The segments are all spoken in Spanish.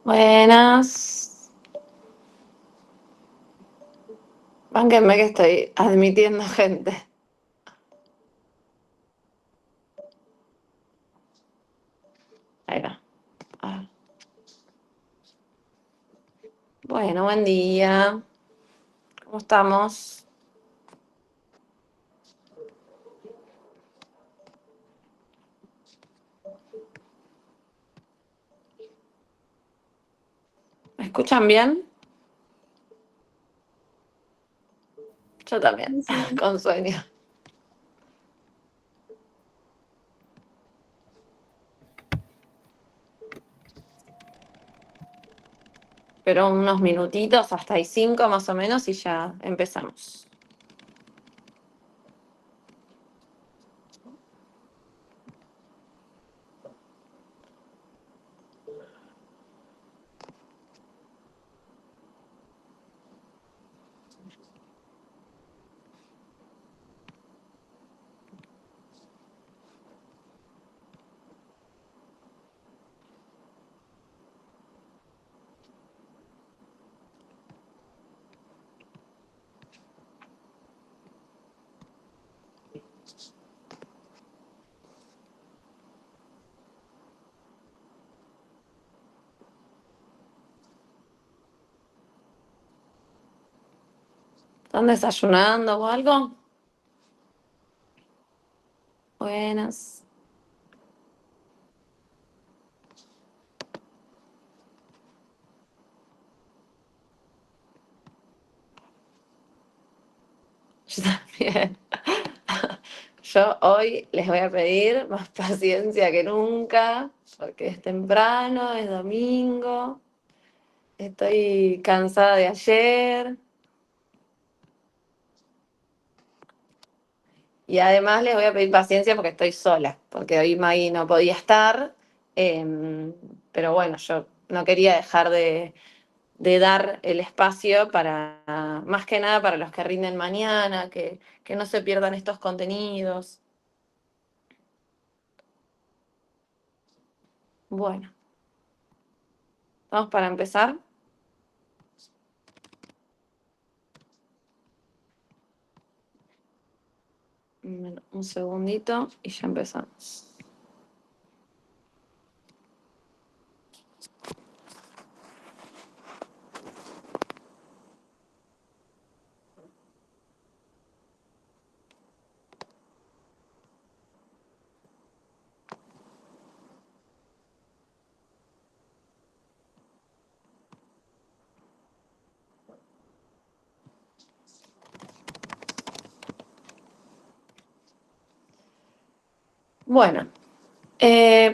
Buenas. Bánquenme que estoy admitiendo gente. Ahí va. Ah. Bueno, buen día. ¿Cómo estamos? ¿Me escuchan bien? Yo también, Sí. con sueño. Pero unos minutitos, hasta ahí 5 más o menos, y ya empezamos. ¿Están desayunando o algo? Buenas. Yo también. Yo hoy les voy a pedir más paciencia que nunca, porque es temprano, es domingo, estoy cansada de ayer. Y además les voy a pedir paciencia porque estoy sola, porque hoy Maggie no podía estar, pero bueno, yo no quería dejar de dar el espacio para, más que nada para los que rinden mañana, que no se pierdan estos contenidos. Bueno, vamos para empezar. Un segundito y ya empezamos. Bueno,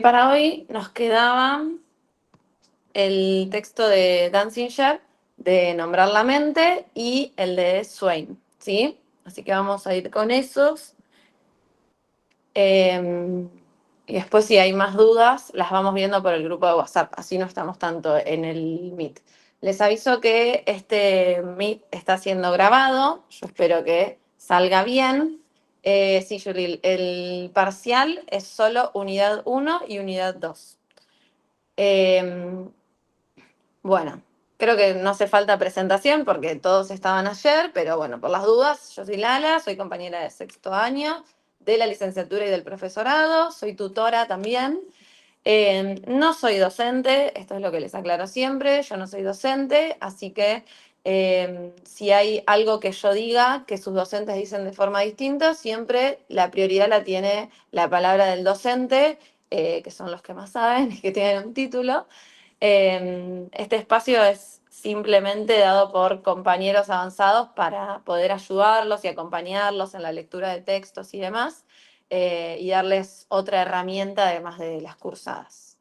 para hoy nos quedaba el texto de Danziger de Nombrar la mente y el de Swain, ¿sí? Así que vamos a ir con esos. Y después si hay más dudas, las vamos viendo por el grupo de WhatsApp, así no estamos tanto en el Meet. Les aviso que este Meet está siendo grabado, yo espero que salga bien. Sí, Julie, el parcial es solo unidad 1 y unidad 2. Bueno, creo que no hace falta presentación porque todos estaban ayer, pero bueno, por las dudas, yo soy Lala, soy compañera de sexto año de la licenciatura y del profesorado, soy tutora también. No soy docente, esto es lo que les aclaro siempre, yo no soy docente, así que si hay algo que yo diga que sus docentes dicen de forma distinta, siempre la prioridad la tiene la palabra del docente, que son los que más saben y que tienen un título. Este espacio es simplemente dado por compañeros avanzados para poder ayudarlos y acompañarlos en la lectura de textos y demás, y darles otra herramienta además de las cursadas.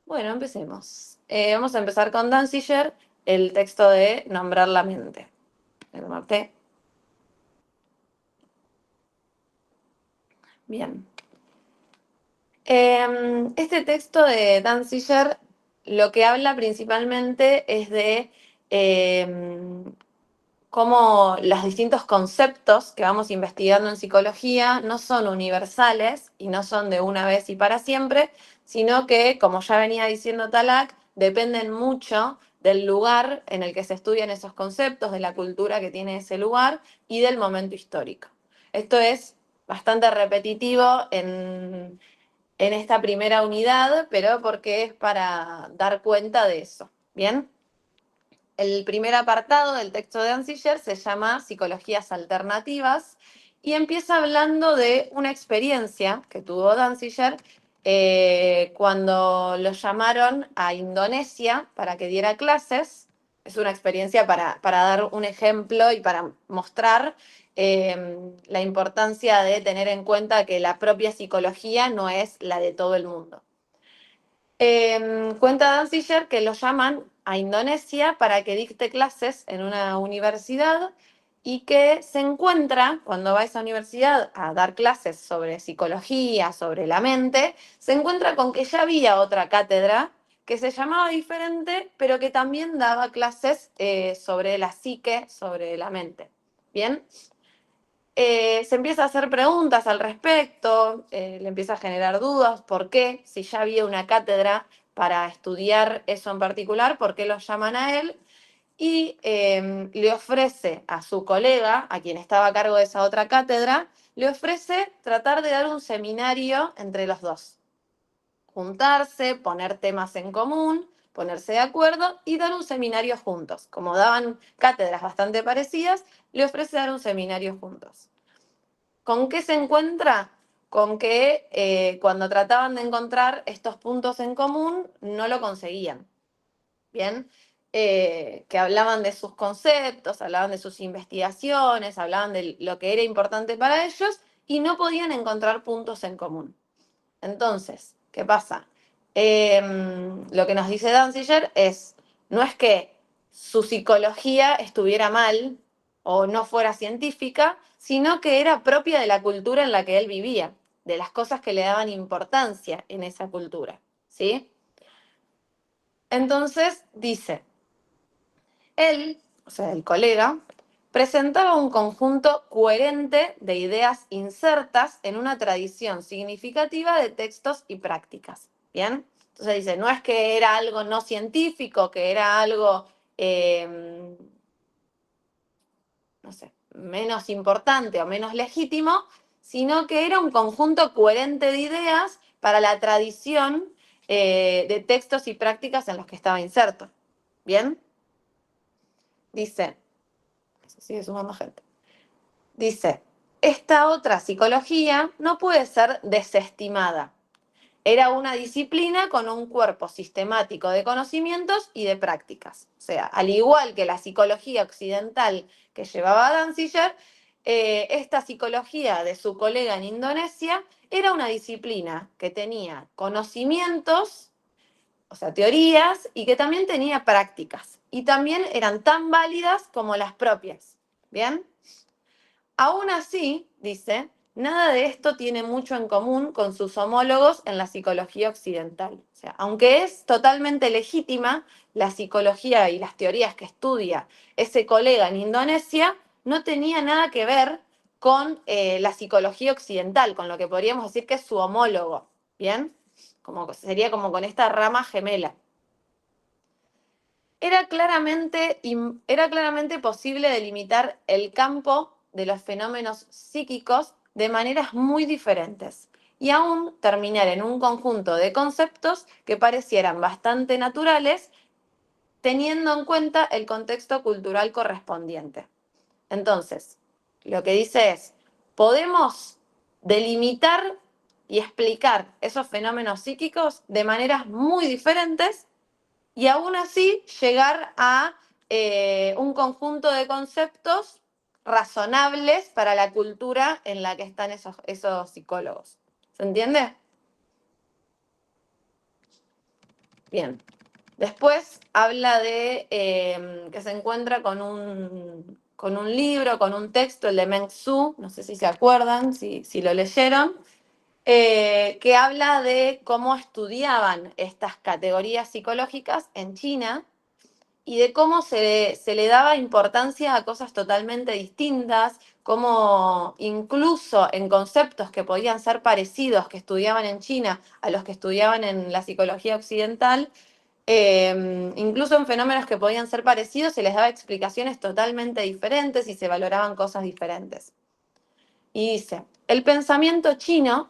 Bueno, empecemos. Vamos a empezar con Danziger, el texto de Nombrar la mente. ¿Lo marqué? Bien. Este texto de Danziger lo que habla principalmente es de cómo los distintos conceptos que vamos investigando en psicología no son universales y no son de una vez y para siempre, sino que, como ya venía diciendo Talak, dependen mucho del lugar en el que se estudian esos conceptos, de la cultura que tiene ese lugar y del momento histórico. Esto es bastante repetitivo en esta primera unidad, pero porque es para dar cuenta de eso. ¿Bien? El primer apartado del texto de Danziger se llama Psicologías Alternativas y empieza hablando de una experiencia que tuvo Danziger cuando lo llamaron a Indonesia para que diera clases. Es una experiencia para dar un ejemplo y para mostrar la importancia de tener en cuenta que la propia psicología no es la de todo el mundo. Cuenta Danziger que lo llaman a Indonesia para que dicte clases en una universidad y que se encuentra, cuando va a esa universidad a dar clases sobre psicología, sobre la mente, se encuentra con que ya había otra cátedra que se llamaba diferente, pero que también daba clases sobre la psique, sobre la mente. ¿Bien? Se empieza a hacer preguntas al respecto, le empieza a generar dudas, ¿por qué? Si ya había una cátedra para estudiar eso en particular, ¿por qué lo llaman a él? Y le ofrece a su colega, a quien estaba a cargo de esa otra cátedra, le ofrece tratar de dar un seminario entre los dos. Juntarse, poner temas en común, ponerse de acuerdo y dar un seminario juntos. Como daban cátedras bastante parecidas, le ofrece dar un seminario juntos. ¿Con qué se encuentra? Con que cuando trataban de encontrar estos puntos en común, no lo conseguían. ¿Bien? Que hablaban de sus conceptos, hablaban de sus investigaciones, hablaban de lo que era importante para ellos y no podían encontrar puntos en común. Entonces, ¿qué pasa? Lo que nos dice Danziger es, no es que su psicología estuviera mal o no fuera científica, sino que era propia de la cultura en la que él vivía, de las cosas que le daban importancia en esa cultura, ¿sí? Entonces dice, él, o sea, el colega, presentaba un conjunto coherente de ideas insertas en una tradición significativa de textos y prácticas. ¿Bien? Entonces dice, no es que era algo no científico, que era algo, no sé, menos importante o menos legítimo, sino que era un conjunto coherente de ideas para la tradición de textos y prácticas en los que estaba inserto. ¿Bien? Dice, sigue sumando gente. Dice, esta otra psicología no puede ser desestimada. Era una disciplina con un cuerpo sistemático de conocimientos y de prácticas. O sea, al igual que la psicología occidental que llevaba Danziger, esta psicología de su colega en Indonesia era una disciplina que tenía conocimientos, o sea, teorías, y que también tenía prácticas. Y también eran tan válidas como las propias. ¿Bien? Aún así, dice, nada de esto tiene mucho en común con sus homólogos en la psicología occidental. O sea, aunque es totalmente legítima la psicología y las teorías que estudia ese colega en Indonesia, no tenía nada que ver con la psicología occidental, con lo que podríamos decir que es su homólogo. ¿Bien? Sería como con esta rama gemela. Era claramente posible delimitar el campo de los fenómenos psíquicos de maneras muy diferentes y aún terminar en un conjunto de conceptos que parecieran bastante naturales teniendo en cuenta el contexto cultural correspondiente. Entonces, lo que dice es, podemos delimitar y explicar esos fenómenos psíquicos de maneras muy diferentes y aún así llegar a un conjunto de conceptos razonables para la cultura en la que están esos psicólogos. ¿Se entiende? Bien. Después habla de que se encuentra con un libro, con un texto, el de Meng Su, no sé si se acuerdan, si lo leyeron, que habla de cómo estudiaban estas categorías psicológicas en China y de cómo se le daba importancia a cosas totalmente distintas, cómo incluso en conceptos que podían ser parecidos, que estudiaban en China, a los que estudiaban en la psicología occidental, incluso en fenómenos que podían ser parecidos, se les daba explicaciones totalmente diferentes y se valoraban cosas diferentes. Y dice, el pensamiento chino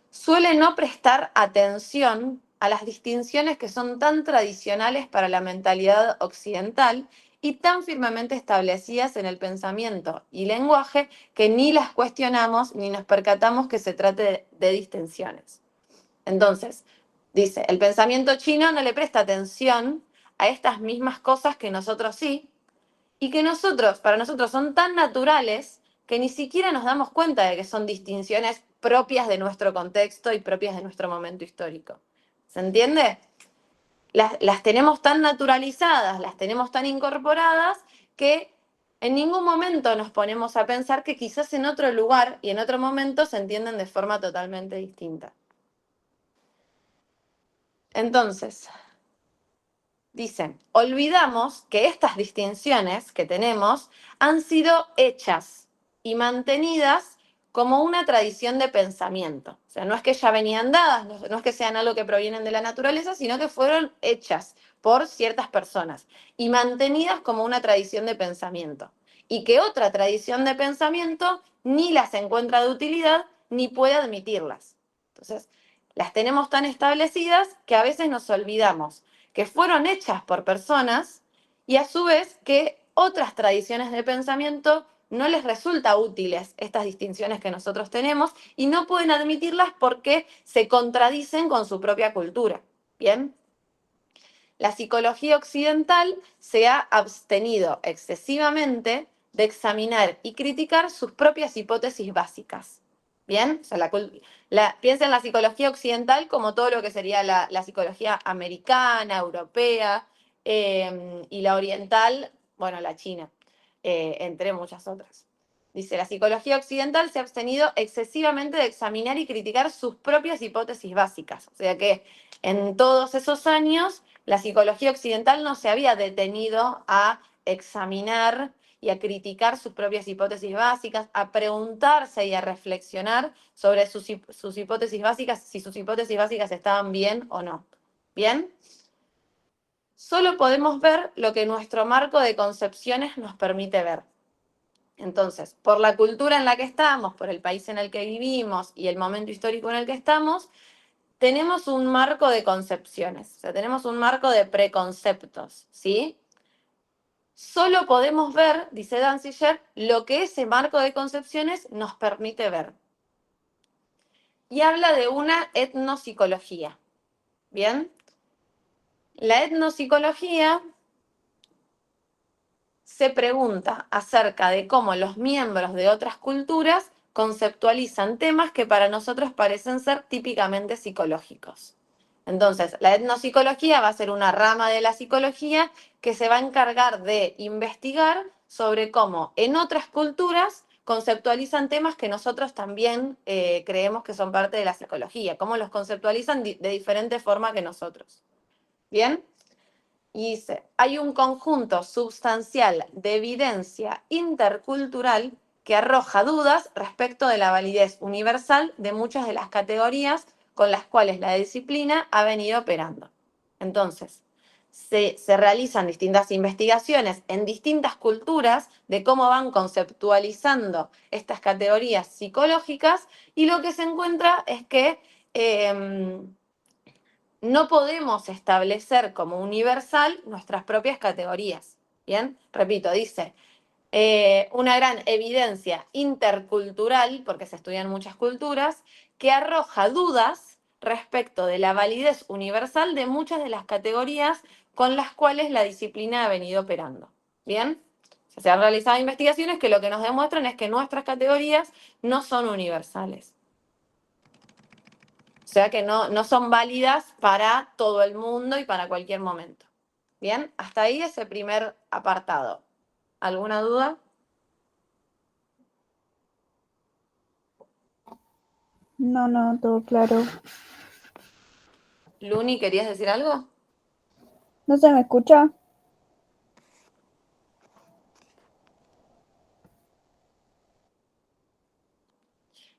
suele no prestar atención a las distinciones que son tan tradicionales para la mentalidad occidental y tan firmemente establecidas en el pensamiento y lenguaje que ni las cuestionamos ni nos percatamos que se trate de distinciones. Entonces, dice, el pensamiento chino no le presta atención a estas mismas cosas que nosotros sí, y que para nosotros son tan naturales que ni siquiera nos damos cuenta de que son distinciones propias de nuestro contexto y propias de nuestro momento histórico. ¿Se entiende? Las tenemos tan naturalizadas, las tenemos tan incorporadas, que en ningún momento nos ponemos a pensar que quizás en otro lugar y en otro momento se entienden de forma totalmente distinta. Entonces, dice, olvidamos que estas distinciones que tenemos han sido hechas y mantenidas como una tradición de pensamiento. O sea, no es que ya venían dadas, no es que sean algo que provienen de la naturaleza, sino que fueron hechas por ciertas personas y mantenidas como una tradición de pensamiento. Y que otra tradición de pensamiento ni las encuentra de utilidad ni puede admitirlas. Entonces, las tenemos tan establecidas que a veces nos olvidamos que fueron hechas por personas y a su vez que otras tradiciones de pensamiento no les resulta útiles estas distinciones que nosotros tenemos y no pueden admitirlas porque se contradicen con su propia cultura. ¿Bien? La psicología occidental se ha abstenido excesivamente de examinar y criticar sus propias hipótesis básicas. ¿Bien? O sea, piensa en la psicología occidental como todo lo que sería la psicología americana, europea, y la oriental, bueno, la china, entre muchas otras. Dice, la psicología occidental se ha abstenido excesivamente de examinar y criticar sus propias hipótesis básicas. O sea que en todos esos años la psicología occidental no se había detenido a examinar y a criticar sus propias hipótesis básicas, a preguntarse y a reflexionar sobre sus hipótesis básicas, si sus hipótesis básicas estaban bien o no. ¿Bien? Solo podemos ver lo que nuestro marco de concepciones nos permite ver. Entonces, por la cultura en la que estamos, por el país en el que vivimos y el momento histórico en el que estamos, tenemos un marco de concepciones, o sea, tenemos un marco de preconceptos, ¿sí? Solo podemos ver, dice Danziger, lo que ese marco de concepciones nos permite ver. Y habla de una etnopsicología. ¿Bien? La etnopsicología se pregunta acerca de cómo los miembros de otras culturas conceptualizan temas que para nosotros parecen ser típicamente psicológicos. Entonces, la etnopsicología va a ser una rama de la psicología que se va a encargar de investigar sobre cómo en otras culturas conceptualizan temas que nosotros también creemos que son parte de la psicología, cómo los conceptualizan de diferente forma que nosotros. ¿Bien? Y dice, hay un conjunto sustancial de evidencia intercultural que arroja dudas respecto de la validez universal de muchas de las categorías con las cuales la disciplina ha venido operando. Entonces, se realizan distintas investigaciones en distintas culturas de cómo van conceptualizando estas categorías psicológicas y lo que se encuentra es que no podemos establecer como universal nuestras propias categorías. Bien, repito, dice, una gran evidencia intercultural, porque se estudian muchas culturas, que arroja dudas respecto de la validez universal de muchas de las categorías con las cuales la disciplina ha venido operando. Bien, se han realizado investigaciones que lo que nos demuestran es que nuestras categorías no son universales. O sea que no son válidas para todo el mundo y para cualquier momento. Bien, hasta ahí ese primer apartado. ¿Alguna duda? No, todo claro. Luni, ¿querías decir algo? ¿No se me escucha?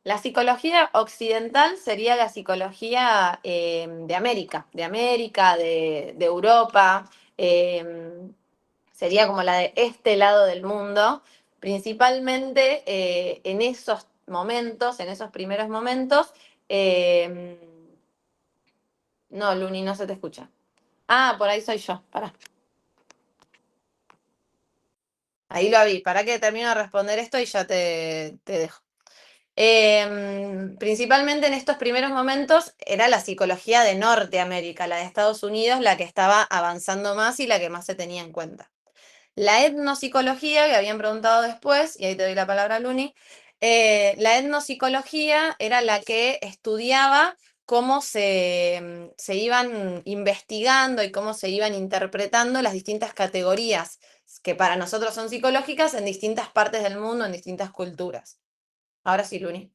La psicología occidental sería la psicología de América, de Europa, sería como la de este lado del mundo, principalmente en esos momentos, en esos primeros momentos. eh, no, Luni, no se te escucha. Ah, por ahí soy yo, pará. Ahí lo vi, para que termino de responder esto y ya te dejo. Principalmente en estos primeros momentos era la psicología de Norteamérica, la de Estados Unidos, la que estaba avanzando más y la que más se tenía en cuenta. La etnopsicología, que habían preguntado después, y ahí te doy la palabra, Luni, la etnopsicología era la que estudiaba cómo se iban investigando y cómo se iban interpretando las distintas categorías que para nosotros son psicológicas en distintas partes del mundo, en distintas culturas. Ahora sí, Luni.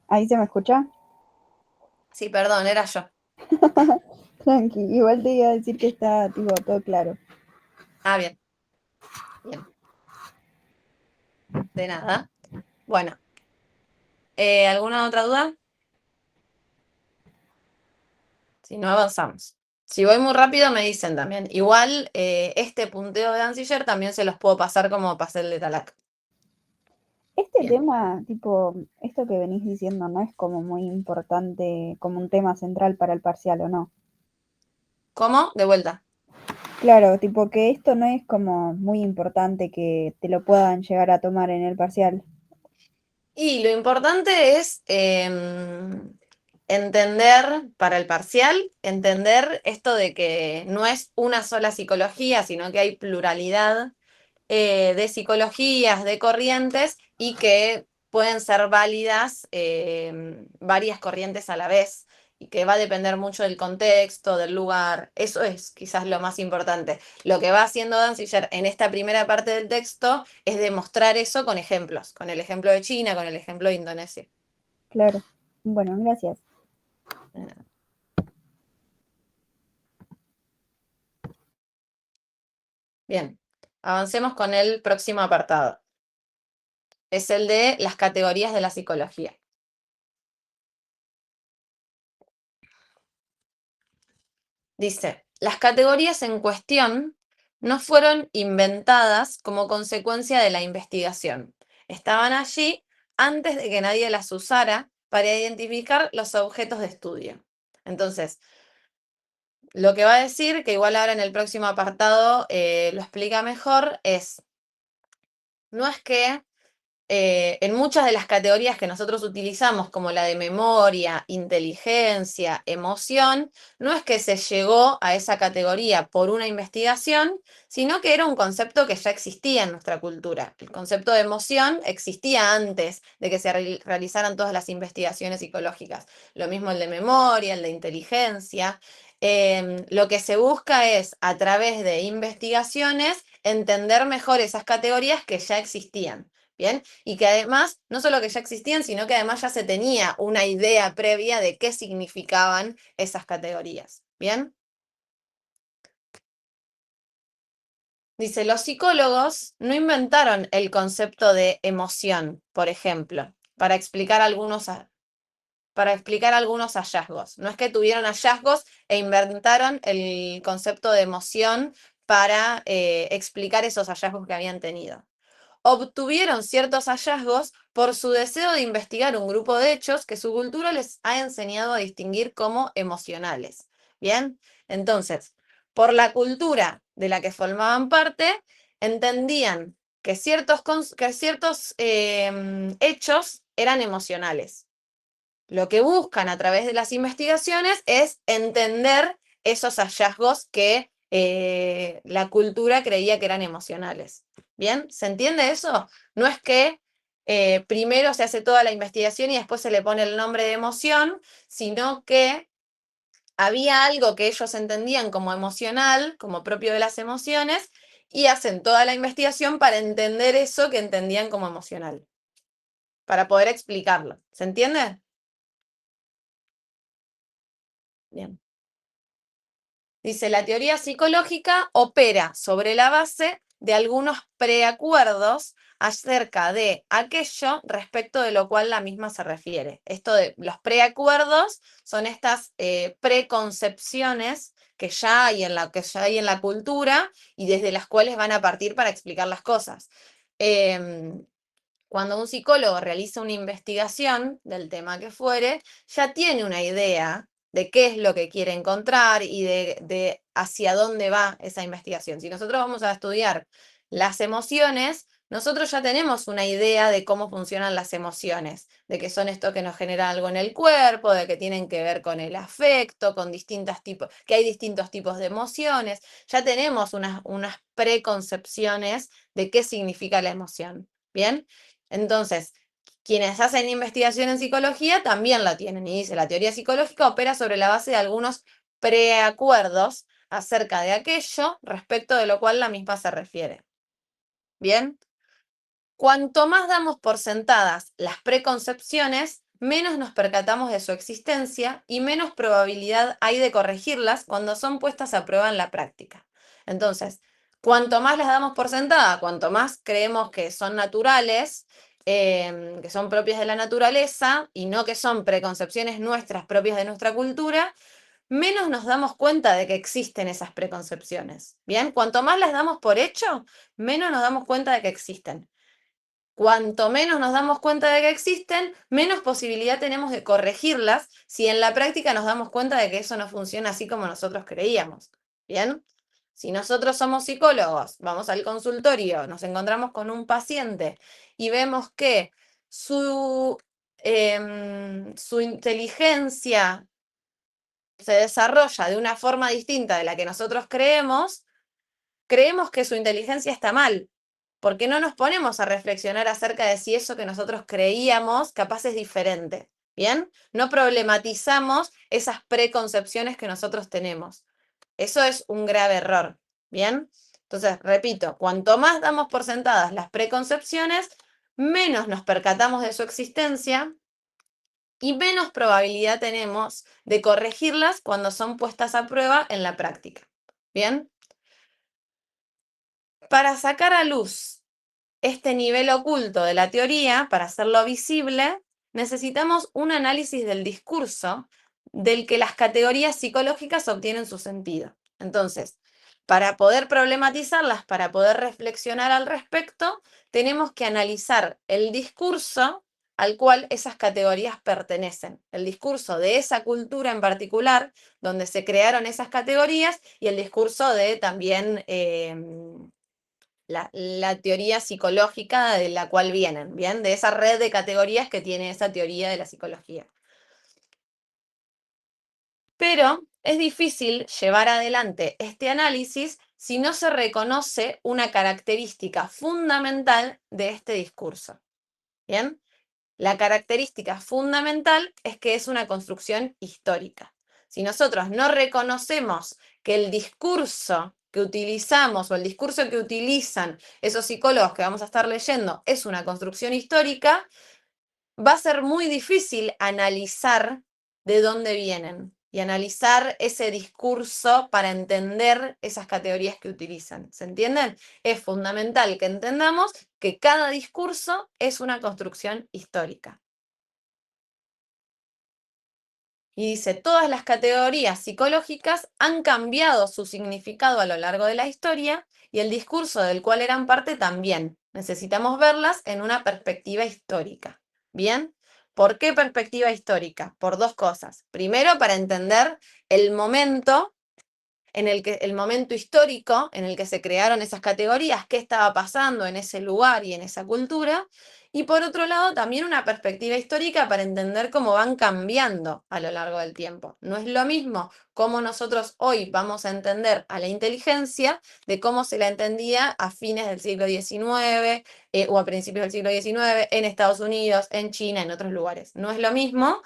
¿Ahí se me escucha? Sí, perdón, era yo. Tranqui, igual te iba a decir que está tipo todo claro. Ah, bien, bien. De nada. Bueno, ¿alguna otra duda? Si no, avanzamos. Si voy muy rápido, me dicen también. Igual, este punteo de Danciller también se los puedo pasar como pasé el de Talac. Este Bien. tema, tipo, esto que venís diciendo, no es como muy importante, como un tema central para el parcial, ¿o no? ¿Cómo? De vuelta. Claro, tipo que esto no es como muy importante que te lo puedan llegar a tomar en el parcial. Y lo importante es entender para el parcial, entender esto de que no es una sola psicología, sino que hay pluralidad de psicologías, de corrientes y que pueden ser válidas varias corrientes a la vez y que va a depender mucho del contexto, del lugar. Eso es quizás lo más importante. Lo que va haciendo Danziger en esta primera parte del texto es demostrar eso con ejemplos, con el ejemplo de China, con el ejemplo de Indonesia. Claro. Bueno, gracias. Bien, avancemos con el próximo apartado. Es el de las categorías de la psicología. Dice, las categorías en cuestión no fueron inventadas como consecuencia de la investigación. Estaban allí antes de que nadie las usara para identificar los objetos de estudio. Entonces, lo que va a decir, que igual ahora en el próximo apartado lo explica mejor, es, no es que en muchas de las categorías que nosotros utilizamos, como la de memoria, inteligencia, emoción, no es que se llegó a esa categoría por una investigación, sino que era un concepto que ya existía en nuestra cultura. El concepto de emoción existía antes de que se realizaran todas las investigaciones psicológicas. Lo mismo el de memoria, el de inteligencia. Lo que se busca es, a través de investigaciones, entender mejor esas categorías que ya existían. ¿Bien? Y que además, no solo que ya existían, sino que además ya se tenía una idea previa de qué significaban esas categorías. ¿Bien? Dice, los psicólogos no inventaron el concepto de emoción, por ejemplo, para explicar algunos hallazgos. No es que tuvieron hallazgos e inventaron el concepto de emoción para explicar esos hallazgos que habían tenido. Obtuvieron ciertos hallazgos por su deseo de investigar un grupo de hechos que su cultura les ha enseñado a distinguir como emocionales. Bien, entonces, por la cultura de la que formaban parte, entendían que ciertos hechos eran emocionales. Lo que buscan a través de las investigaciones es entender esos hallazgos que la cultura creía que eran emocionales. ¿Bien? ¿Se entiende eso? No es que primero se hace toda la investigación y después se le pone el nombre de emoción, sino que había algo que ellos entendían como emocional, como propio de las emociones, y hacen toda la investigación para entender eso que entendían como emocional, para poder explicarlo. ¿Se entiende? Bien. Dice, la teoría psicológica opera sobre la base de algunos preacuerdos acerca de aquello respecto de lo cual la misma se refiere. Esto de los preacuerdos son estas preconcepciones que ya hay en la cultura y desde las cuales van a partir para explicar las cosas. Cuando un psicólogo realiza una investigación del tema que fuere, ya tiene una idea de qué es lo que quiere encontrar y de hacia dónde va esa investigación. Si nosotros vamos a estudiar las emociones, nosotros ya tenemos una idea de cómo funcionan las emociones, de que son esto que nos genera algo en el cuerpo, de que tienen que ver con el afecto, con distintos tipos, que hay distintos tipos de emociones. Ya tenemos unas preconcepciones de qué significa la emoción. ¿Bien? Entonces, quienes hacen investigación en psicología también la tienen y dice, la teoría psicológica opera sobre la base de algunos preacuerdos acerca de aquello respecto de lo cual la misma se refiere. ¿Bien? Cuanto más damos por sentadas las preconcepciones, menos nos percatamos de su existencia y menos probabilidad hay de corregirlas cuando son puestas a prueba en la práctica. Entonces, cuanto más las damos por sentada, cuanto más creemos que son naturales, que son propias de la naturaleza y no que son preconcepciones nuestras propias de nuestra cultura, menos nos damos cuenta de que existen esas preconcepciones. Bien, cuanto más las damos por hecho, menos nos damos cuenta de que existen. Cuanto menos nos damos cuenta de que existen, menos posibilidad tenemos de corregirlas si en la práctica nos damos cuenta de que eso no funciona así como nosotros creíamos. ¿Bien? Si nosotros somos psicólogos, vamos al consultorio, nos encontramos con un paciente y vemos que su inteligencia se desarrolla de una forma distinta de la que nosotros creemos que su inteligencia está mal, porque no nos ponemos a reflexionar acerca de si eso que nosotros creíamos capaz es diferente. ¿Bien? No problematizamos esas preconcepciones que nosotros tenemos. Eso es un grave error. ¿Bien? Entonces, repito, cuanto más damos por sentadas las preconcepciones, menos nos percatamos de su existencia y menos probabilidad tenemos de corregirlas cuando son puestas a prueba en la práctica. ¿Bien? Para sacar a luz este nivel oculto de la teoría, para hacerlo visible, necesitamos un análisis del discurso del que las categorías psicológicas obtienen su sentido. Entonces, para poder problematizarlas, para poder reflexionar al respecto, tenemos que analizar el discurso al cual esas categorías pertenecen, el discurso de esa cultura en particular, donde se crearon esas categorías, y el discurso de también la teoría psicológica de la cual vienen, ¿bien? De esa red de categorías que tiene esa teoría de la psicología. Pero es difícil llevar adelante este análisis si no se reconoce una característica fundamental de este discurso, ¿bien? La característica fundamental es que es una construcción histórica. Si nosotros no reconocemos que el discurso que utilizamos o el discurso que utilizan esos psicólogos que vamos a estar leyendo es una construcción histórica, va a ser muy difícil analizar de dónde vienen y analizar ese discurso para entender esas categorías que utilizan. ¿Se entienden? Es fundamental que entendamos que cada discurso es una construcción histórica. Y dice, todas las categorías psicológicas han cambiado su significado a lo largo de la historia y el discurso del cual eran parte también. Necesitamos verlas en una perspectiva histórica. ¿Bien? ¿Por qué perspectiva histórica? Por dos cosas. Primero, para entender el momento el momento histórico en el que se crearon esas categorías, qué estaba pasando en ese lugar y en esa cultura, y por otro lado también una perspectiva histórica para entender cómo van cambiando a lo largo del tiempo. No es lo mismo cómo nosotros hoy vamos a entender a la inteligencia de cómo se la entendía a fines del siglo XIX o a principios del siglo XIX en Estados Unidos, en China, en otros lugares. No es lo mismo.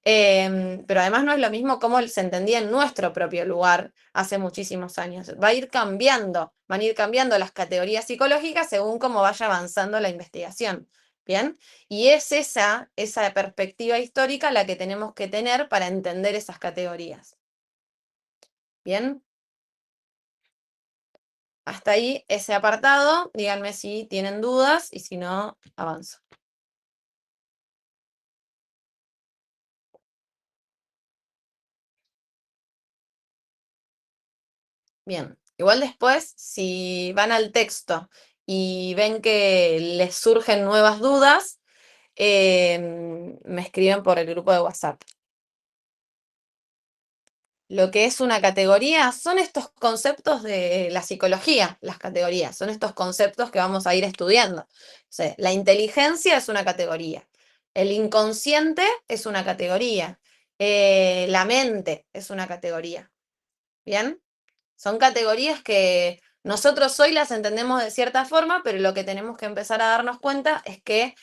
Pero además no es lo mismo cómo se entendía en nuestro propio lugar hace muchísimos años. Va a ir cambiando, van a ir cambiando las categorías psicológicas según cómo vaya avanzando la investigación. ¿Bien? Y es esa perspectiva histórica la que tenemos que tener para entender esas categorías. ¿Bien? Hasta ahí ese apartado. Díganme si tienen dudas y si no, avanzo. Bien, igual después, si van al texto y ven que les surgen nuevas dudas, me escriben por el grupo de WhatsApp. Lo que es una categoría son estos conceptos de la psicología, las categorías, son estos conceptos que vamos a ir estudiando. O sea, la inteligencia es una categoría, el inconsciente es una categoría, la mente es una categoría. ¿Bien? Son categorías que nosotros hoy las entendemos de cierta forma, pero lo que tenemos que empezar a darnos cuenta es que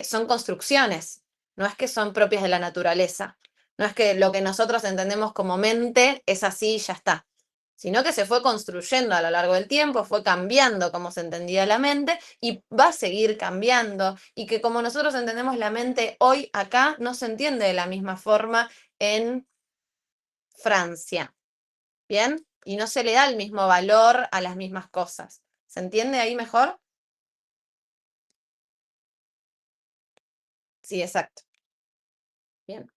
son construcciones, no es que son propias de la naturaleza, no es que lo que nosotros entendemos como mente es así y ya está, sino que se fue construyendo a lo largo del tiempo, fue cambiando cómo se entendía la mente y va a seguir cambiando, y que como nosotros entendemos la mente hoy acá, no se entiende de la misma forma en Francia. ¿Bien? Y no se le da el mismo valor a las mismas cosas. ¿Se entiende ahí mejor? Sí, exacto. Bien.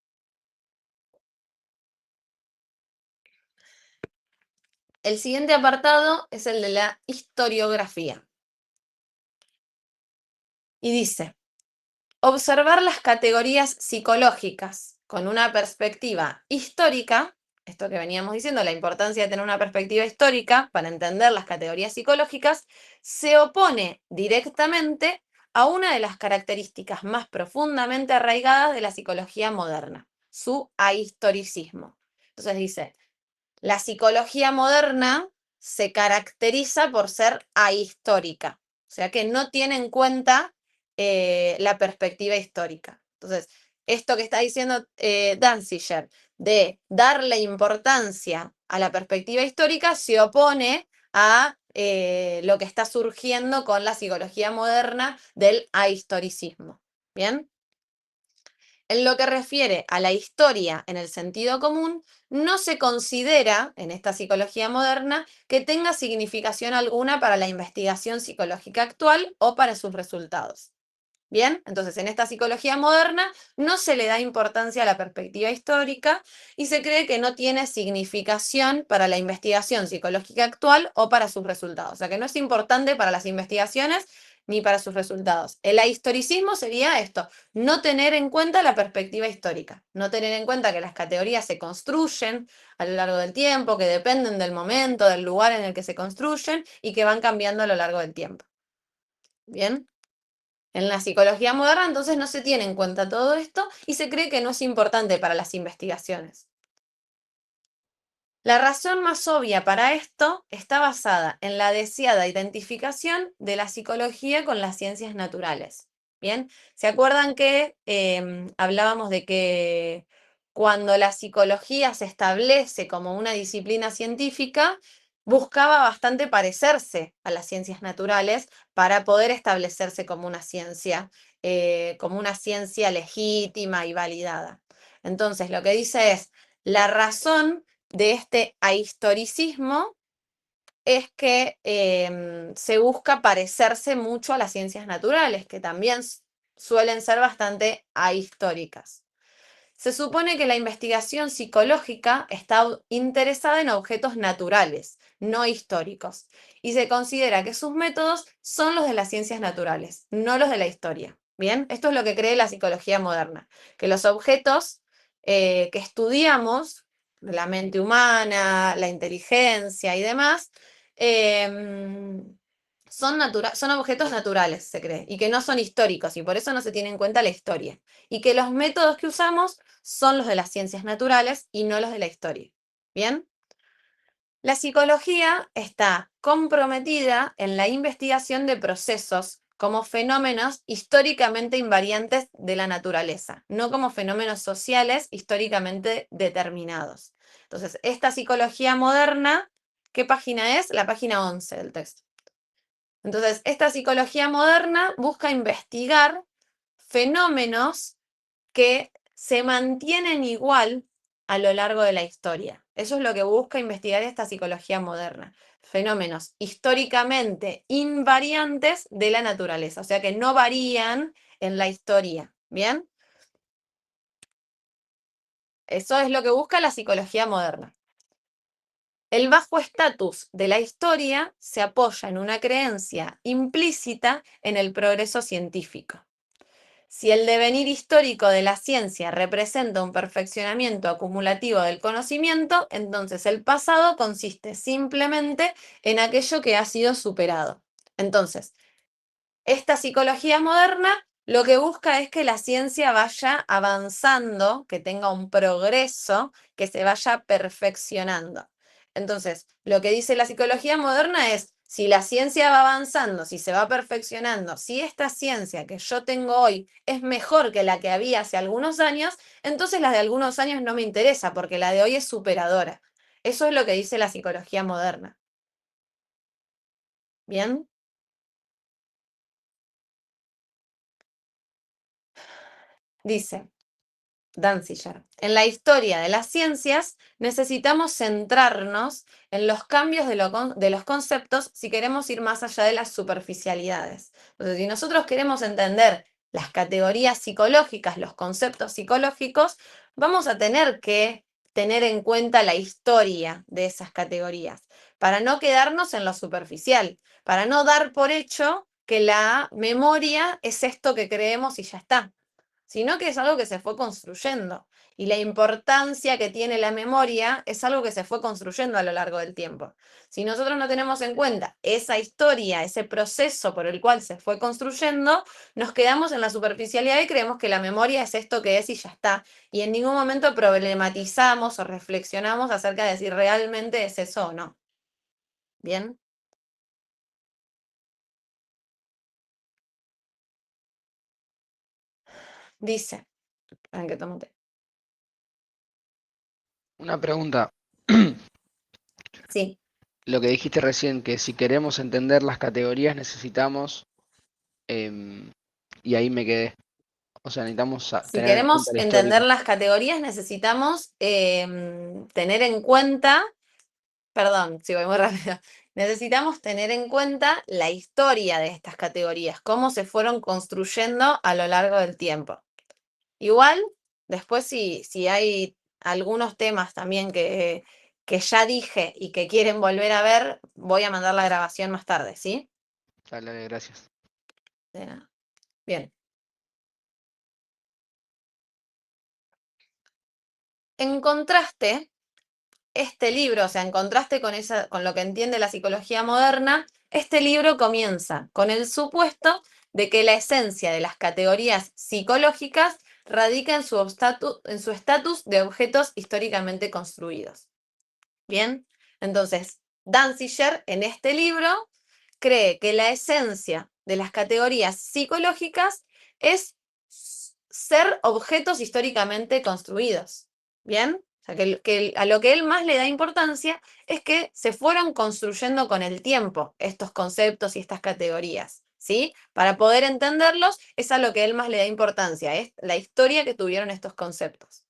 El siguiente apartado es el de la historiografía. Y dice, observar las categorías psicológicas con una perspectiva histórica, esto que veníamos diciendo, la importancia de tener una perspectiva histórica para entender las categorías psicológicas, se opone directamente a una de las características más profundamente arraigadas de la psicología moderna, su ahistoricismo. Entonces dice, la psicología moderna se caracteriza por ser ahistórica, o sea que no tiene en cuenta la perspectiva histórica. Entonces, esto que está diciendo Danziger, de darle importancia a la perspectiva histórica, se opone a lo que está surgiendo con la psicología moderna del ahistoricismo. ¿Bien? En lo que refiere a la historia en el sentido común, no se considera, en esta psicología moderna, que tenga significación alguna para la investigación psicológica actual o para sus resultados. Bien, entonces en esta psicología moderna no se le da importancia a la perspectiva histórica y se cree que no tiene significación para la investigación psicológica actual o para sus resultados. O sea que no es importante para las investigaciones ni para sus resultados. El ahistoricismo sería esto, no tener en cuenta la perspectiva histórica, no tener en cuenta que las categorías se construyen a lo largo del tiempo, que dependen del momento, del lugar en el que se construyen y que van cambiando a lo largo del tiempo. Bien. En la psicología moderna, entonces, no se tiene en cuenta todo esto y se cree que no es importante para las investigaciones. La razón más obvia para esto está basada en la deseada identificación de la psicología con las ciencias naturales. ¿Bien? ¿Se acuerdan que hablábamos de que cuando la psicología se establece como una disciplina científica, buscaba bastante parecerse a las ciencias naturales para poder establecerse como una ciencia legítima y validada? Entonces, lo que dice es, la razón de este ahistoricismo es que se busca parecerse mucho a las ciencias naturales, que también suelen ser bastante ahistóricas. Se supone que la investigación psicológica está interesada en objetos naturales, no históricos, y se considera que sus métodos son los de las ciencias naturales, no los de la historia. Bien, esto es lo que cree la psicología moderna, que los objetos que estudiamos, la mente humana, la inteligencia y demás, son objetos naturales, se cree, y que no son históricos, y por eso no se tiene en cuenta la historia. Y que los métodos que usamos son los de las ciencias naturales y no los de la historia. ¿Bien? La psicología está comprometida en la investigación de procesos como fenómenos históricamente invariantes de la naturaleza, no como fenómenos sociales históricamente determinados. Entonces, esta psicología moderna, ¿qué página es? La página 11 del texto. Entonces, esta psicología moderna busca investigar fenómenos que se mantienen igual a lo largo de la historia. Eso es lo que busca investigar esta psicología moderna. Fenómenos históricamente invariantes de la naturaleza, o sea que no varían en la historia. ¿Bien? Eso es lo que busca la psicología moderna. El bajo estatus de la historia se apoya en una creencia implícita en el progreso científico. Si el devenir histórico de la ciencia representa un perfeccionamiento acumulativo del conocimiento, entonces el pasado consiste simplemente en aquello que ha sido superado. Entonces, esta psicología moderna lo que busca es que la ciencia vaya avanzando, que tenga un progreso, que se vaya perfeccionando. Entonces, lo que dice la psicología moderna es, si la ciencia va avanzando, si se va perfeccionando, si esta ciencia que yo tengo hoy es mejor que la que había hace algunos años, entonces la de algunos años no me interesa, porque la de hoy es superadora. Eso es lo que dice la psicología moderna. ¿Bien? Dice Danziger. En la historia de las ciencias necesitamos centrarnos en los cambios de los conceptos si queremos ir más allá de las superficialidades. Entonces, si nosotros queremos entender las categorías psicológicas, los conceptos psicológicos, vamos a tener que tener en cuenta la historia de esas categorías, para no quedarnos en lo superficial, para no dar por hecho que la memoria es esto que creemos y ya está, sino que es algo que se fue construyendo. Y la importancia que tiene la memoria es algo que se fue construyendo a lo largo del tiempo. Si nosotros no tenemos en cuenta esa historia, ese proceso por el cual se fue construyendo, nos quedamos en la superficialidad y creemos que la memoria es esto que es y ya está. Y en ningún momento problematizamos o reflexionamos acerca de si realmente es eso o no. ¿Bien? Dice, en que tomo té. Una pregunta. Sí. Lo que dijiste recién, que si queremos entender las categorías necesitamos, y ahí me quedé. O sea, necesitamos Si tener en cuenta queremos la entender histórica. las categorías, necesitamos tener en cuenta, perdón, si voy muy rápido, necesitamos tener en cuenta la historia de estas categorías, cómo se fueron construyendo a lo largo del tiempo. Igual, después si hay algunos temas también que ya dije y que quieren volver a ver, voy a mandar la grabación más tarde, ¿sí? Dale, gracias. De nada. Bien. En contraste, este libro, o sea, en contraste con lo que entiende la psicología moderna, este libro comienza con el supuesto de que la esencia de las categorías psicológicas radica en su estatus de objetos históricamente construidos. Bien, entonces, Danziger en este libro cree que la esencia de las categorías psicológicas es ser objetos históricamente construidos. Bien, o sea, que a lo que él más le da importancia es que se fueron construyendo con el tiempo estos conceptos y estas categorías. ¿Sí? Para poder entenderlos es a lo que él más le da importancia, es la historia que tuvieron estos conceptos.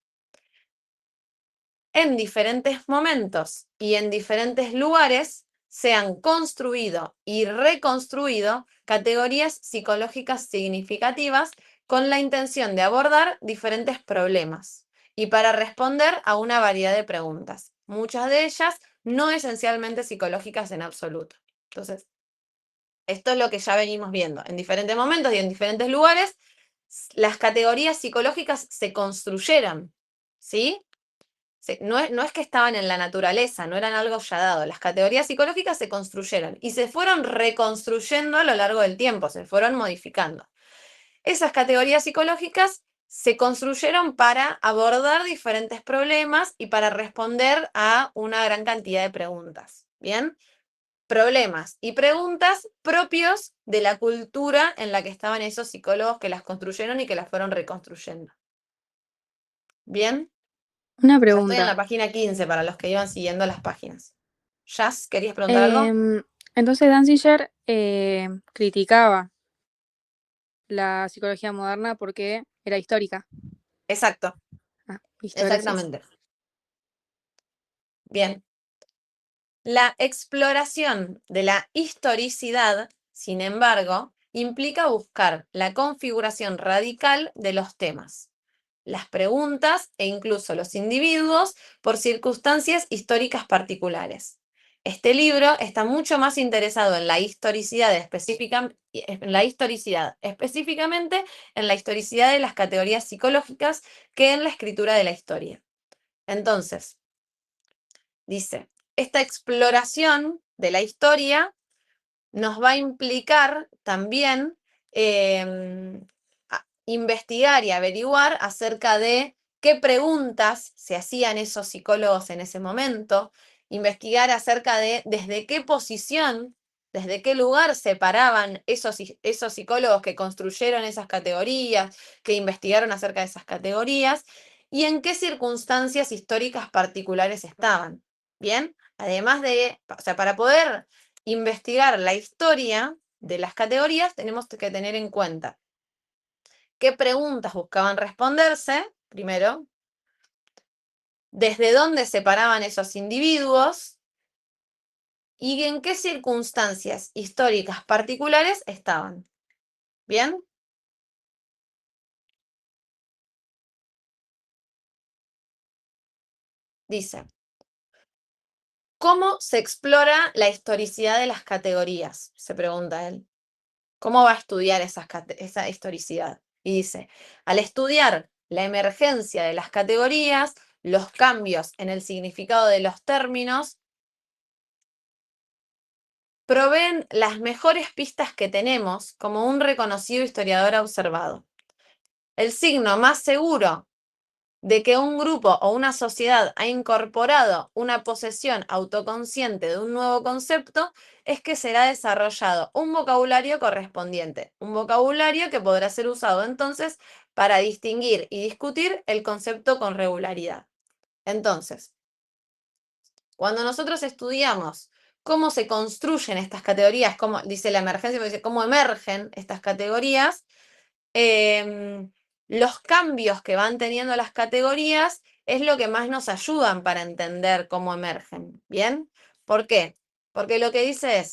En diferentes momentos y en diferentes lugares se han construido y reconstruido categorías psicológicas significativas con la intención de abordar diferentes problemas y para responder a una variedad de preguntas, muchas de ellas no esencialmente psicológicas en absoluto. Entonces, esto es lo que ya venimos viendo. En diferentes momentos y en diferentes lugares, las categorías psicológicas se construyeron, ¿sí? No es que estaban en la naturaleza, no eran algo ya dado. Las categorías psicológicas se construyeron y se fueron reconstruyendo a lo largo del tiempo, se fueron modificando. Esas categorías psicológicas se construyeron para abordar diferentes problemas y para responder a una gran cantidad de preguntas. ¿Bien? Problemas y preguntas propios de la cultura en la que estaban esos psicólogos que las construyeron y que las fueron reconstruyendo. ¿Bien? Una Ya estoy en la pregunta. página 15 para los que iban siguiendo las páginas. Jazz, ¿querías preguntar algo? Entonces Danziger criticaba la psicología moderna porque era histórica. Exacto, Ah, listo, gracias. exactamente. Bien. La exploración de la historicidad, sin embargo, implica buscar la configuración radical de los temas, las preguntas e incluso los individuos por circunstancias históricas particulares. Este libro está mucho más interesado en la historicidad específicamente en la historicidad de las categorías psicológicas que en la escritura de la historia. Entonces, dice, esta exploración de la historia nos va a implicar también investigar y averiguar acerca de qué preguntas se hacían esos psicólogos en ese momento, investigar acerca de desde qué posición, desde qué lugar se paraban esos psicólogos que construyeron esas categorías, que investigaron acerca de esas categorías, y en qué circunstancias históricas particulares estaban. ¿Bien? Además de, o sea, para poder investigar la historia de las categorías, tenemos que tener en cuenta qué preguntas buscaban responderse, primero, desde dónde se paraban esos individuos y en qué circunstancias históricas particulares estaban. ¿Bien? Dice, ¿cómo se explora la historicidad de las categorías? Se pregunta él. ¿Cómo va a estudiar esa historicidad? Y dice, al estudiar la emergencia de las categorías, los cambios en el significado de los términos, proveen las mejores pistas que tenemos como un reconocido historiador ha observado. El signo más seguro de que un grupo o una sociedad ha incorporado una posesión autoconsciente de un nuevo concepto es que será desarrollado un vocabulario correspondiente, un vocabulario que podrá ser usado entonces para distinguir y discutir el concepto con regularidad. Entonces, cuando nosotros estudiamos cómo se construyen estas categorías, cómo dice la emergencia, dice cómo emergen estas categorías, los cambios que van teniendo las categorías es lo que más nos ayudan para entender cómo emergen. ¿Bien? ¿Por qué? Porque lo que dice,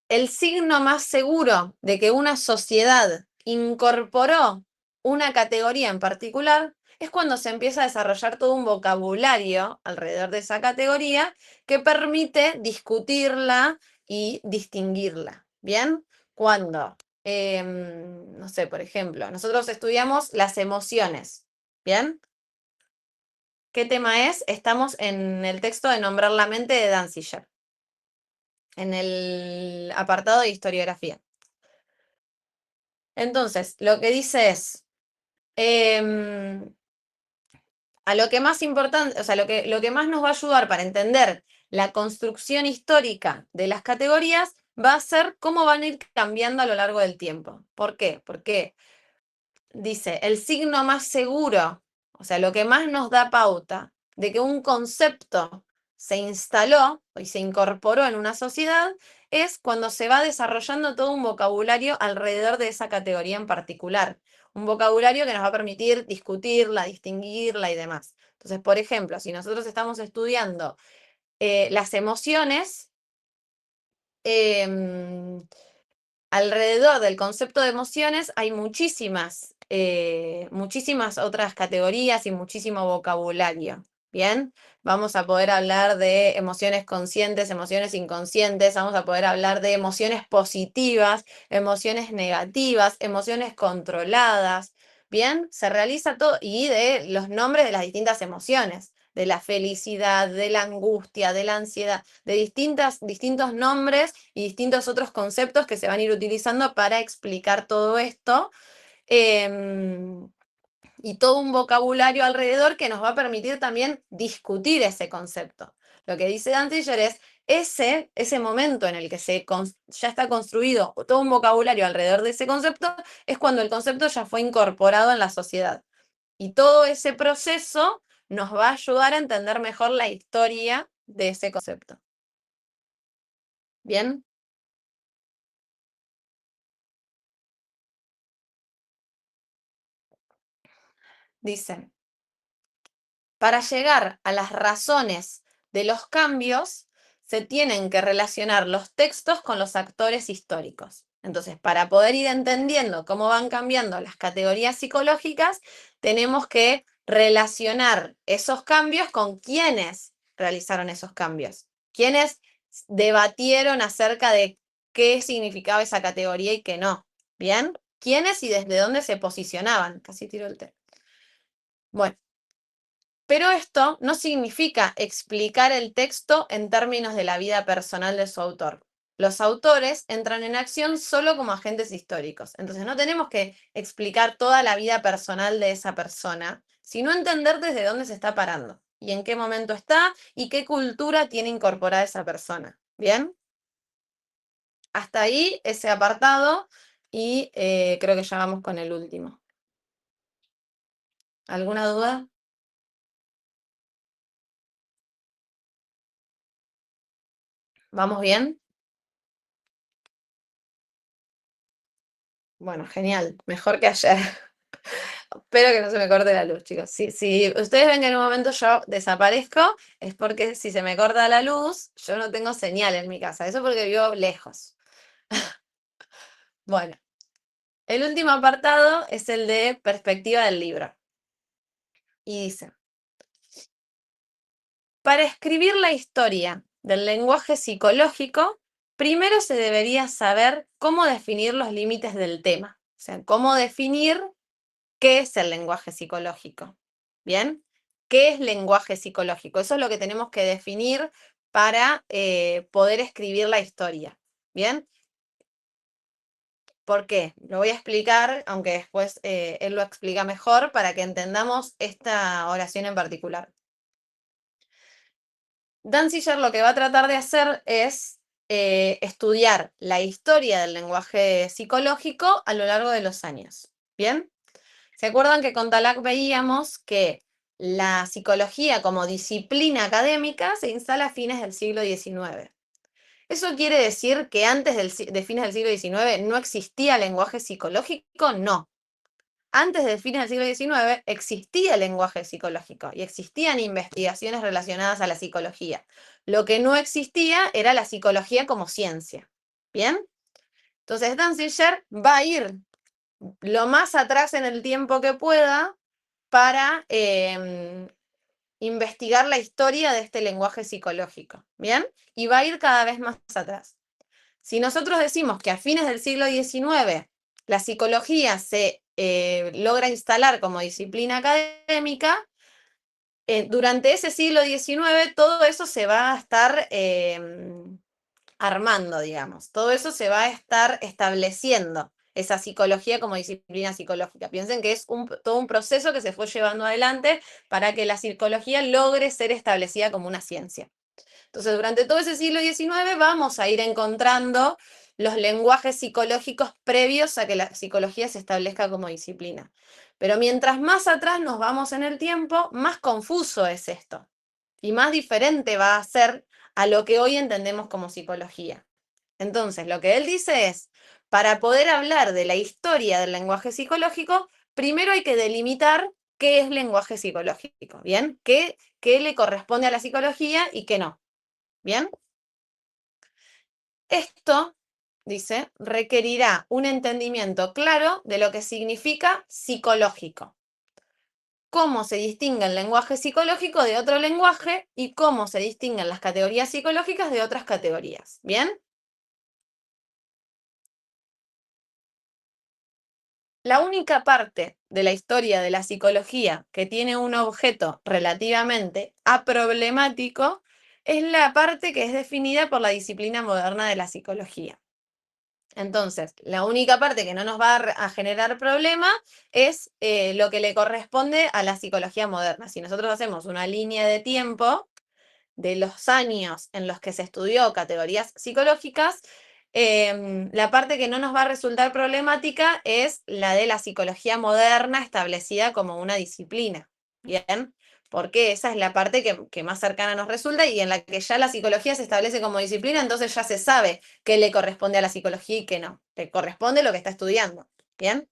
el signo más seguro de que una sociedad incorporó una categoría en particular es cuando se empieza a desarrollar todo un vocabulario alrededor de esa categoría que permite discutirla y distinguirla. ¿Bien? Cuando, no sé, por ejemplo, nosotros estudiamos las emociones. ¿Bien? ¿Qué tema es? Estamos en el texto de Nombrar la mente de Danziger, en el apartado de historiografía. Entonces, lo que dice es, a lo que más importante, o sea, lo que más nos va a ayudar para entender la construcción histórica de las categorías va a ser cómo van a ir cambiando a lo largo del tiempo. ¿Por qué? Porque dice, el signo más seguro, o sea, lo que más nos da pauta de que un concepto se instaló y se incorporó en una sociedad es cuando se va desarrollando todo un vocabulario alrededor de esa categoría en particular. Un vocabulario que nos va a permitir discutirla, distinguirla y demás. Entonces, por ejemplo, si nosotros estamos estudiando las emociones, alrededor del concepto de emociones hay muchísimas otras categorías y muchísimo vocabulario. Bien, vamos a poder hablar de emociones conscientes, emociones inconscientes, vamos a poder hablar de emociones positivas, emociones negativas, emociones controladas. Bien, se realiza todo y de los nombres de las distintas emociones, de la felicidad, de la angustia, de la ansiedad, de distintos nombres y distintos otros conceptos que se van a ir utilizando para explicar todo esto. Y todo un vocabulario alrededor que nos va a permitir también discutir ese concepto. Lo que dice Danziger es ese momento en el que ya está construido todo un vocabulario alrededor de ese concepto, es cuando el concepto ya fue incorporado en la sociedad. Y todo ese proceso nos va a ayudar a entender mejor la historia de ese concepto. ¿Bien? Dice, Para llegar a las razones de los cambios, se tienen que relacionar los textos con los actores históricos. Entonces, para poder ir entendiendo cómo van cambiando las categorías psicológicas, tenemos que relacionar esos cambios con quiénes realizaron esos cambios, quiénes debatieron acerca de qué significaba esa categoría y qué no. ¿Bien? ¿Quiénes y desde dónde se posicionaban? Casi tiro el té. Bueno. Pero esto no significa explicar el texto en términos de la vida personal de su autor. Los autores entran en acción solo como agentes históricos. Entonces no tenemos que explicar toda la vida personal de esa persona, sino entender desde dónde se está parando y en qué momento está y qué cultura tiene incorporada esa persona. ¿Bien? Hasta ahí ese apartado y creo que ya vamos con el último. ¿Alguna duda? ¿Vamos bien? Bueno, genial. Mejor que ayer. Espero que no se me corte la luz, chicos. Si ustedes ven que en un momento yo desaparezco, es porque si se me corta la luz, yo no tengo señal en mi casa. Eso porque vivo lejos. Bueno, el último apartado es el de perspectiva del libro. Y dice, para escribir la historia del lenguaje psicológico, primero se debería saber cómo definir los límites del tema. O sea, cómo definir qué es el lenguaje psicológico. ¿Bien? ¿Qué es lenguaje psicológico? Eso es lo que tenemos que definir para poder escribir la historia. ¿Bien? ¿Por qué? Lo voy a explicar, aunque después él lo explica mejor, para que entendamos esta oración en particular. Danziger lo que va a tratar de hacer es estudiar la historia del lenguaje psicológico a lo largo de los años. ¿Bien? ¿Se acuerdan que con Talak veíamos que la psicología como disciplina académica se instala a fines del siglo XIX? ¿Eso quiere decir que antes de fines del siglo XIX no existía lenguaje psicológico? No. Antes de fines del siglo XIX existía el lenguaje psicológico y existían investigaciones relacionadas a la psicología. Lo que no existía era la psicología como ciencia. ¿Bien? Entonces Danziger va a ir lo más atrás en el tiempo que pueda para investigar la historia de este lenguaje psicológico. ¿Bien? Y va a ir cada vez más atrás. Si nosotros decimos que a fines del siglo XIX la psicología se logra instalar como disciplina académica, durante ese siglo XIX todo eso se va a estar armando, digamos. Todo eso se va a estar estableciendo, esa psicología como disciplina psicológica. Piensen que es todo un proceso que se fue llevando adelante para que la psicología logre ser establecida como una ciencia. Entonces, durante todo ese siglo XIX vamos a ir encontrando los lenguajes psicológicos previos a que la psicología se establezca como disciplina. Pero mientras más atrás nos vamos en el tiempo, más confuso es esto. Y más diferente va a ser a lo que hoy entendemos como psicología. Entonces, lo que él dice es, para poder hablar de la historia del lenguaje psicológico, primero hay que delimitar qué es lenguaje psicológico, ¿bien? ¿Qué le corresponde a la psicología y qué no? ¿Bien? Esto, dice, requerirá un entendimiento claro de lo que significa psicológico, cómo se distingue el lenguaje psicológico de otro lenguaje y cómo se distinguen las categorías psicológicas de otras categorías. ¿Bien? La única parte de la historia de la psicología que tiene un objeto relativamente aproblemático es la parte que es definida por la disciplina moderna de la psicología. Entonces, la única parte que no nos va a generar problema es lo que le corresponde a la psicología moderna. Si nosotros hacemos una línea de tiempo de los años en los que se estudió categorías psicológicas, la parte que no nos va a resultar problemática es la de la psicología moderna establecida como una disciplina. ¿Bien? Porque esa es la parte que más cercana nos resulta y en la que ya la psicología se establece como disciplina, entonces ya se sabe qué le corresponde a la psicología y qué no. Le corresponde lo que está estudiando. ¿Bien?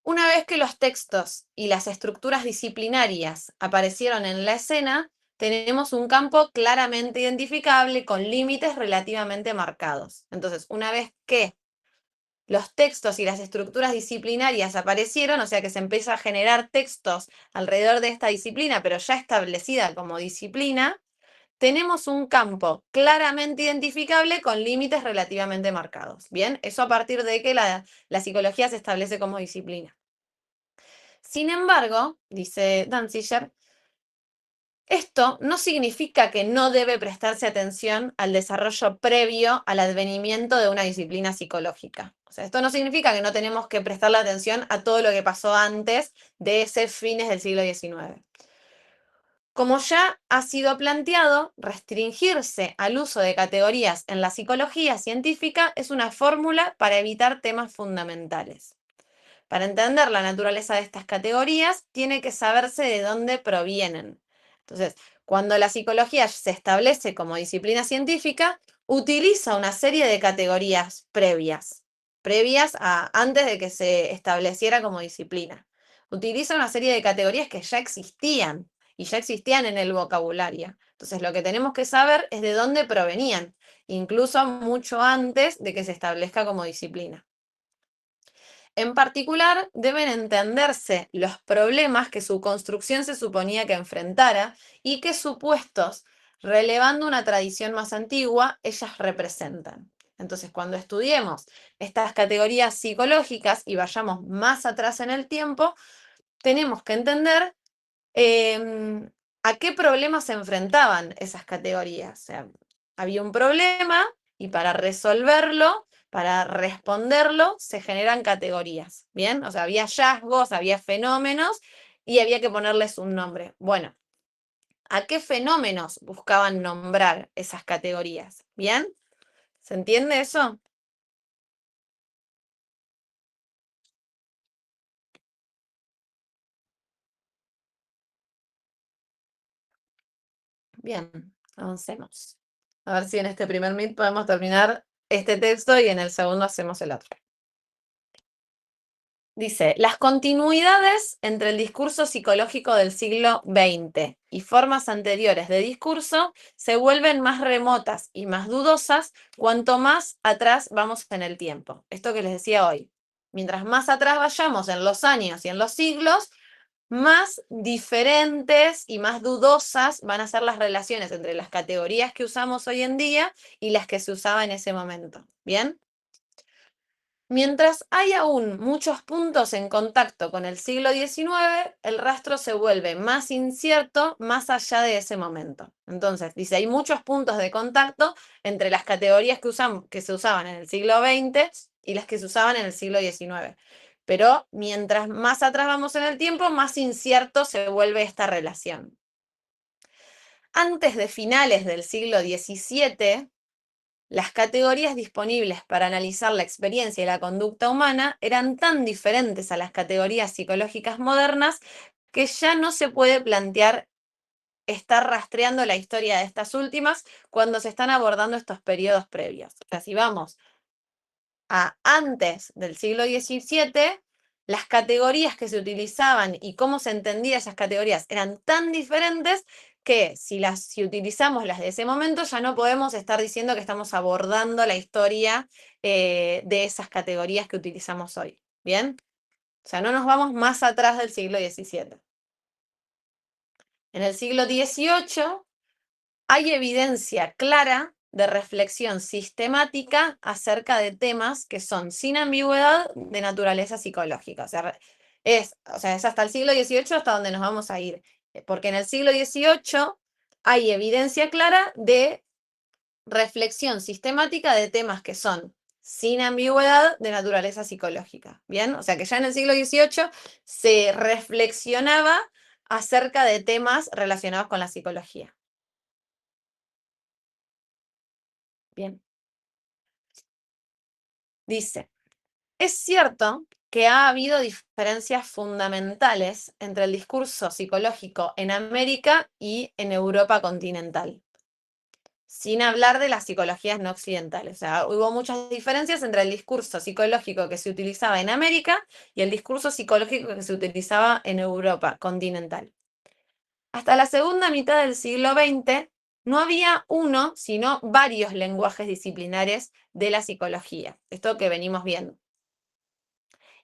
Una vez que los textos y las estructuras disciplinarias aparecieron en la escena, tenemos un campo claramente identificable con límites relativamente marcados. Entonces, una vez que los textos y las estructuras disciplinarias aparecieron, o sea que se empieza a generar textos alrededor de esta disciplina, pero ya establecida como disciplina, tenemos un campo claramente identificable con límites relativamente marcados. Bien, eso a partir de que la psicología se establece como disciplina. Sin embargo, dice Danziger, esto no significa que no debe prestarse atención al desarrollo previo al advenimiento de una disciplina psicológica. O sea, esto no significa que no tenemos que prestarle atención a todo lo que pasó antes de ese fines del siglo XIX. Como ya ha sido planteado, restringirse al uso de categorías en la psicología científica es una fórmula para evitar temas fundamentales. Para entender la naturaleza de estas categorías, tiene que saberse de dónde provienen. Entonces, cuando la psicología se establece como disciplina científica, utiliza una serie de categorías previas a antes de que se estableciera como disciplina. Utiliza una serie de categorías que ya existían y ya existían en el vocabulario. Entonces, lo que tenemos que saber es de dónde provenían, incluso mucho antes de que se establezca como disciplina. En particular, deben entenderse los problemas que su construcción se suponía que enfrentara y qué supuestos, relevando una tradición más antigua, ellas representan. Entonces, cuando estudiemos estas categorías psicológicas y vayamos más atrás en el tiempo, tenemos que entender a qué problemas se enfrentaban esas categorías. O sea, había un problema y para resolverlo, para responderlo, se generan categorías. ¿Bien? O sea, había hallazgos, había fenómenos y había que ponerles un nombre. Bueno, ¿a qué fenómenos buscaban nombrar esas categorías? ¿Bien? ¿Se entiende eso? Bien, avancemos. A ver si en este primer meet podemos terminar este texto y en el segundo hacemos el otro. Dice, las continuidades entre el discurso psicológico del siglo XX y formas anteriores de discurso se vuelven más remotas y más dudosas cuanto más atrás vamos en el tiempo. Esto que les decía hoy. Mientras más atrás vayamos en los años y en los siglos, más diferentes y más dudosas van a ser las relaciones entre las categorías que usamos hoy en día y las que se usaban en ese momento. ¿Bien? Mientras hay aún muchos puntos en contacto con el siglo XIX, el rastro se vuelve más incierto más allá de ese momento. Entonces, dice, hay muchos puntos de contacto entre las categorías que se usaban en el siglo XX y las que se usaban en el siglo XIX. Pero mientras más atrás vamos en el tiempo, más incierto se vuelve esta relación. Antes de finales del siglo XVII, las categorías disponibles para analizar la experiencia y la conducta humana eran tan diferentes a las categorías psicológicas modernas que ya no se puede plantear estar rastreando la historia de estas últimas cuando se están abordando estos periodos previos. O sea, si vamos a antes del siglo XVII, las categorías que se utilizaban y cómo se entendían esas categorías eran tan diferentes que si utilizamos las de ese momento ya no podemos estar diciendo que estamos abordando la historia de esas categorías que utilizamos hoy. ¿Bien? O sea, no nos vamos más atrás del siglo XVII. En el siglo XVIII hay evidencia clara de reflexión sistemática acerca de temas que son sin ambigüedad de naturaleza psicológica. O sea, es hasta el siglo XVIII hasta donde nos vamos a ir. Porque en el siglo XVIII hay evidencia clara de reflexión sistemática de temas que son sin ambigüedad de naturaleza psicológica. ¿Bien? O sea que ya en el siglo XVIII se reflexionaba acerca de temas relacionados con la psicología. Bien. Dice, es cierto que ha habido diferencias fundamentales entre el discurso psicológico en América y en Europa continental. sin hablar de las psicologías no occidentales. O sea, hubo muchas diferencias entre el discurso psicológico que se utilizaba en América y el discurso psicológico que se utilizaba en Europa continental. Hasta la segunda mitad del siglo XX no había uno, sino varios lenguajes disciplinares de la psicología. Esto que venimos viendo.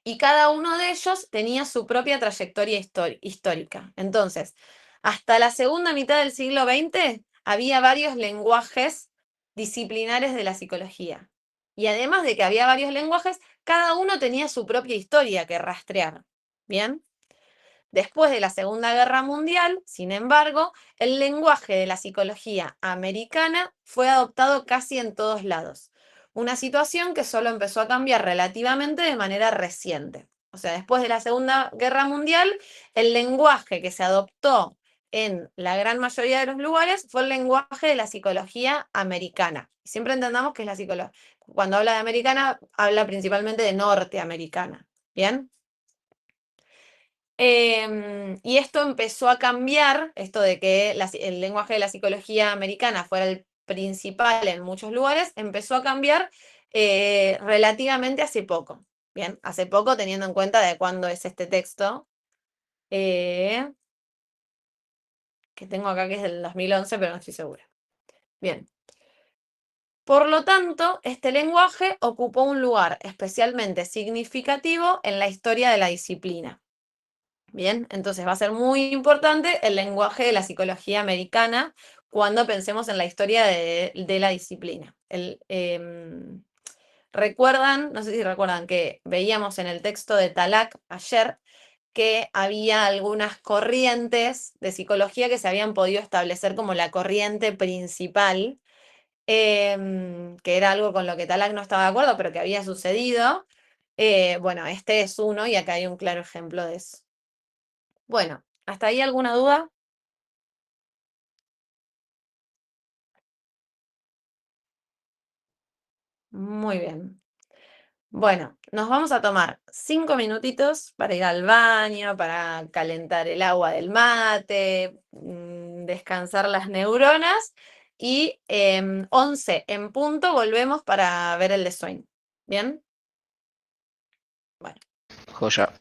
Y cada uno de ellos tenía su propia trayectoria histórica. Entonces, hasta la segunda mitad del siglo XX había varios lenguajes disciplinares de la psicología. Y además de que había varios lenguajes, cada uno tenía su propia historia que rastrear. ¿Bien? Después de la Segunda Guerra Mundial, sin embargo, el lenguaje de la psicología americana fue adoptado casi en todos lados. Una situación que solo empezó a cambiar relativamente de manera reciente. O sea, después de la Segunda Guerra Mundial, el lenguaje que se adoptó en la gran mayoría de los lugares fue el lenguaje de la psicología americana. Siempre entendamos que es la psicología. Cuando habla de americana, habla principalmente de norteamericana. ¿Bien? Y esto empezó a cambiar, esto de que el lenguaje de la psicología americana fuera el principal en muchos lugares, empezó a cambiar relativamente hace poco. Bien, hace poco teniendo en cuenta de cuándo es este texto, que tengo acá que es del 2011, pero no estoy segura. Bien. Por lo tanto, este lenguaje ocupó un lugar especialmente significativo en la historia de la disciplina. Bien, entonces va a ser muy importante el lenguaje de la psicología americana cuando pensemos en la historia de la disciplina. Recuerdan, no sé si recuerdan que veíamos en el texto de Talak ayer que había algunas corrientes de psicología que se habían podido establecer como la corriente principal, que era algo con lo que Talak no estaba de acuerdo, pero que había sucedido. Bueno, este es uno y acá hay un claro ejemplo de eso. Bueno, ¿hasta ahí alguna duda? Muy bien. Bueno, nos vamos a tomar 5 minutitos para ir al baño, para calentar el agua del mate, descansar las neuronas y 11 en punto volvemos para ver el de Swain. ¿Bien? Bueno. Joya.